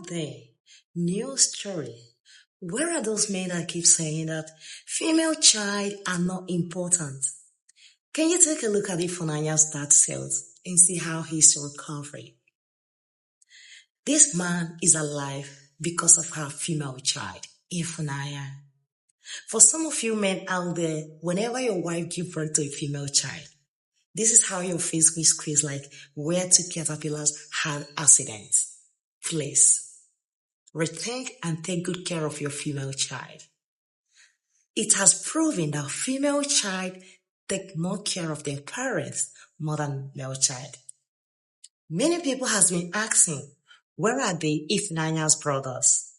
Out there, new story. Where are those men that keep saying that female child are not important? Can you take a look at Ifunanya's dad cells and see how he's recovering? This man is alive because of her female child, Ifunanya. For some of you men out there, whenever your wife gives birth to a female child, this is how your face will squeeze like where two caterpillars had accidents. Please, rethink and take good care of your female child. It has proven that female child take more care of their parents more than male child. Many people has been asking, where are the Ifunanya's brothers?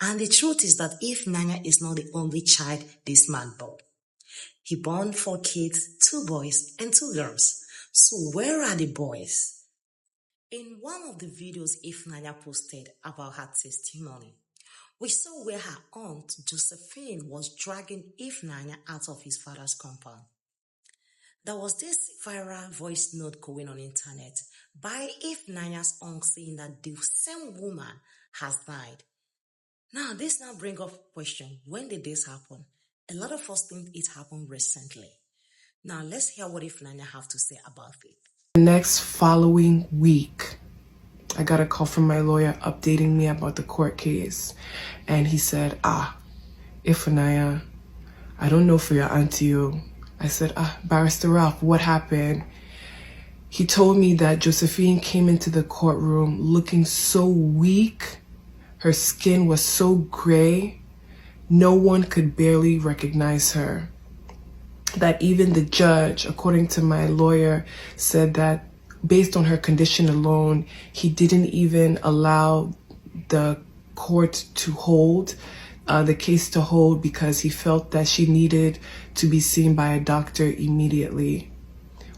And the truth is that Ifunanya is not the only child this man bore. He born 4 kids, 2 boys and 2 girls. So where are the boys? In one of the videos Ifunanya posted about her testimony, we saw where her aunt Josephine was dragging Ifunanya out of his father's compound. There was this viral voice note going on internet by Ifunanya's aunt saying that the same woman has died. Now this now brings up question, when did this happen? A lot of us think it happened recently. Now let's hear what Ifunanya have to say about it. The next following week, I got a call from my lawyer updating me about the court case. And he said, Ifunanya, I don't know for your auntie. I said, Barrister Ralph, what happened? He told me that Josephine came into the courtroom looking so weak. Her skin was so gray. No one could barely recognize her. That even the judge, according to my lawyer, said that based on her condition alone, he didn't even allow the court to hold, the case to hold, because he felt that she needed to be seen by a doctor immediately.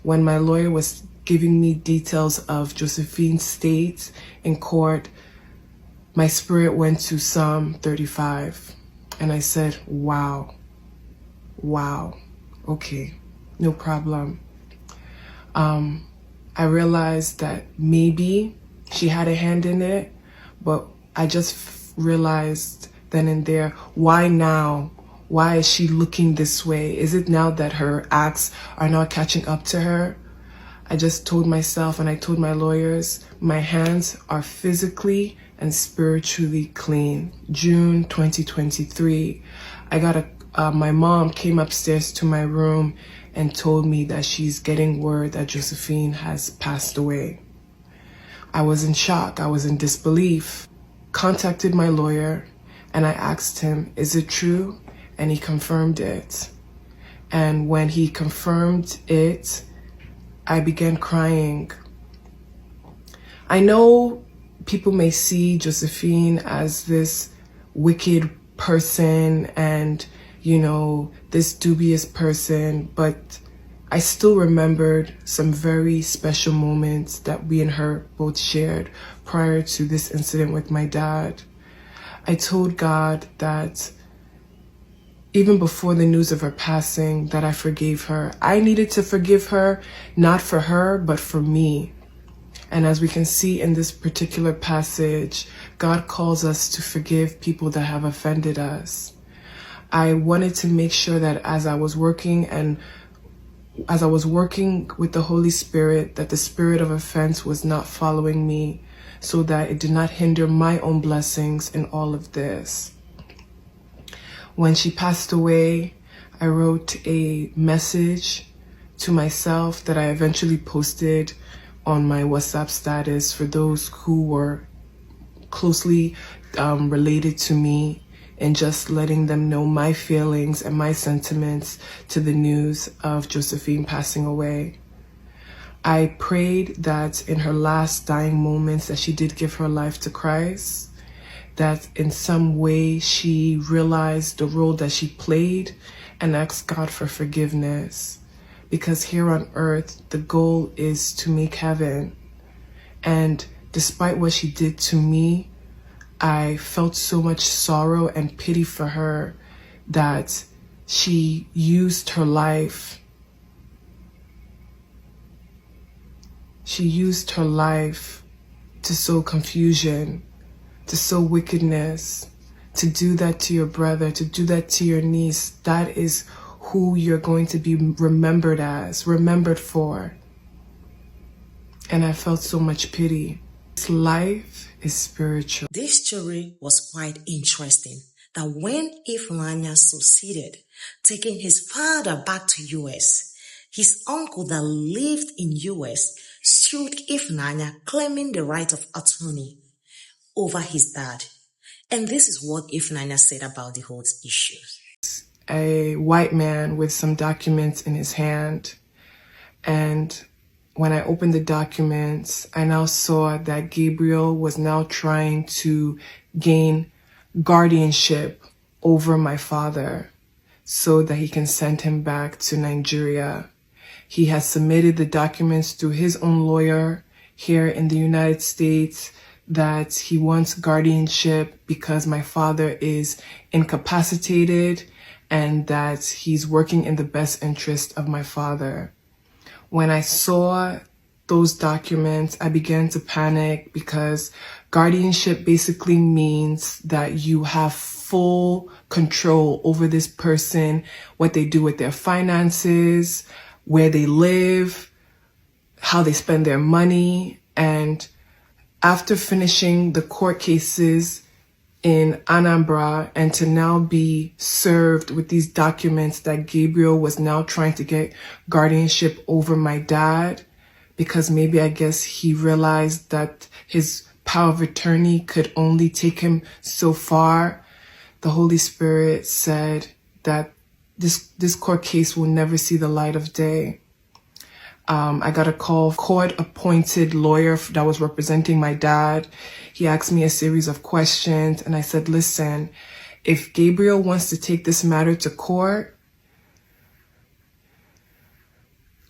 When my lawyer was giving me details of Josephine's state in court, my spirit went to Psalm 35. And I said, wow, okay, no problem. I realized that maybe she had a hand in it, but I just realized then and there, why now? Why is she looking this way? Is it now that her acts are not catching up to her? I just told myself and I told my lawyers, my hands are physically and spiritually clean. June 2023, my mom came upstairs to my room and told me that she's getting word that Josephine has passed away. I was in shock. I was in disbelief. Contacted my lawyer and I asked him, is it true? And he confirmed it. And when he confirmed it, I began crying. I know people may see Josephine as this wicked person and, this dubious person, but I still remembered some very special moments that we and her both shared prior to this incident with my dad. I told God that even before the news of her passing, that I forgave her. I needed to forgive her, not for her, but for me. And as we can see in this particular passage, God calls us to forgive people that have offended us. I wanted to make sure that as I was working with the Holy Spirit, that the spirit of offense was not following me, so that it did not hinder my own blessings in all of this. When she passed away, I wrote a message to myself that I eventually posted on my WhatsApp status for those who were closely related to me, and just letting them know my feelings and my sentiments to the news of Josephine passing away. I prayed that in her last dying moments that she did give her life to Christ, that in some way she realized the role that she played and asked God for forgiveness. Because here on earth, the goal is to make heaven. And despite what she did to me, I felt so much sorrow and pity for her that she used her life. She used her life to sow confusion, to sow wickedness, to do that to your brother, to do that to your niece, that is who you're going to be remembered for. And I felt so much pity. This life is spiritual. This story was quite interesting, that when Ifunanya succeeded, taking his father back to US, his uncle that lived in US sued Ifunanya, claiming the right of attorney over his dad. And this is what Ifunanya said about the whole issue. A white man with some documents in his hand, and when I opened the documents, I now saw that Gabriel was now trying to gain guardianship over my father so that he can send him back to Nigeria. He has submitted the documents through his own lawyer here in the United States that he wants guardianship because my father is incapacitated and that he's working in the best interest of my father. When I saw those documents, I began to panic because guardianship basically means that you have full control over this person, what they do with their finances, where they live, how they spend their money. And after finishing the court cases in Anambra and to now be served with these documents that Gabriel was now trying to get guardianship over my dad, because maybe I guess he realized that his power of attorney could only take him so far. The Holy Spirit said that this court case will never see the light of day. I got a call, court-appointed lawyer that was representing my dad. He asked me a series of questions, and I said, listen, if Gabriel wants to take this matter to court,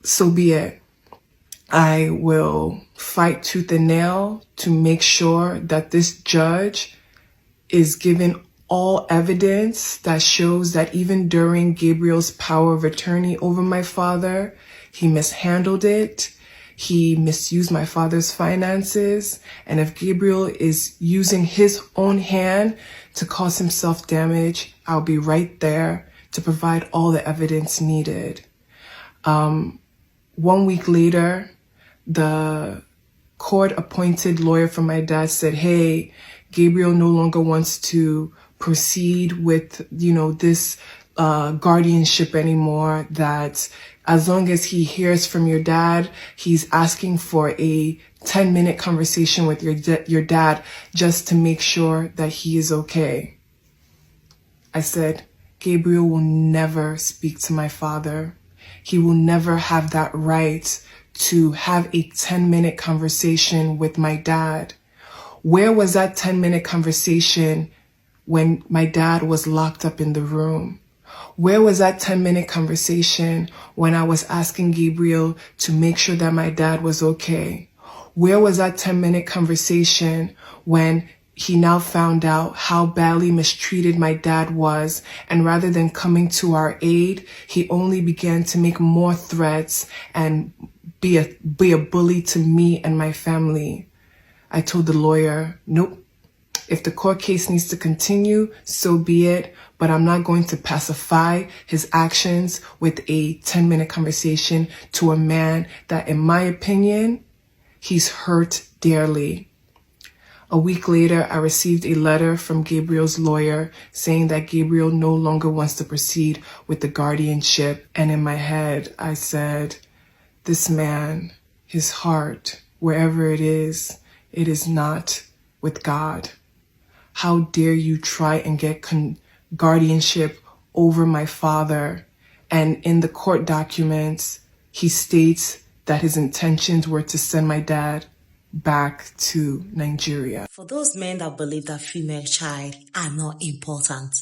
so be it. I will fight tooth and nail to make sure that this judge is given all evidence that shows that even during Gabriel's power of attorney over my father, he mishandled it. He misused my father's finances. And if Gabriel is using his own hand to cause himself damage, I'll be right there to provide all the evidence needed. 1 week later, the court-appointed lawyer for my dad said, hey, Gabriel no longer wants to proceed with, this guardianship anymore, that as long as he hears from your dad, he's asking for a 10-minute conversation with your dad just to make sure that he is okay. I said, Gabriel will never speak to my father. He will never have that right to have a 10-minute conversation with my dad. Where was that 10-minute conversation when my dad was locked up in the room? Where was that 10-minute conversation when I was asking Gabriel to make sure that my dad was okay? Where was that 10-minute conversation when he now found out how badly mistreated my dad was, and rather than coming to our aid, he only began to make more threats and be a bully to me and my family? I told the lawyer, nope. If the court case needs to continue, so be it, but I'm not going to pacify his actions with a 10-minute conversation to a man that, in my opinion, he's hurt dearly. A week later, I received a letter from Gabriel's lawyer saying that Gabriel no longer wants to proceed with the guardianship. And in my head, I said, this man, his heart, wherever it is not with God. How dare you try and get guardianship over my father? And in the court documents, he states that his intentions were to send my dad back to Nigeria. For those men that believe that female child are not important,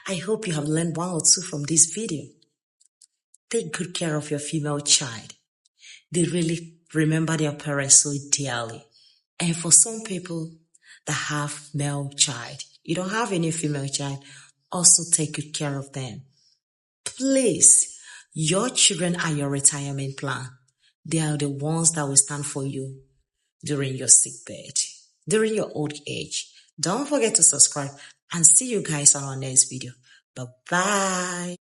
I hope you have learned one or two from this video. Take good care of your female child. They really remember their parents so dearly. And for some people that have male child, you don't have any female child, also take good care of them. Please, your children are your retirement plan. They are the ones that will stand for you during your sick bed, during your old age. Don't forget to subscribe and see you guys on our next video. Bye bye.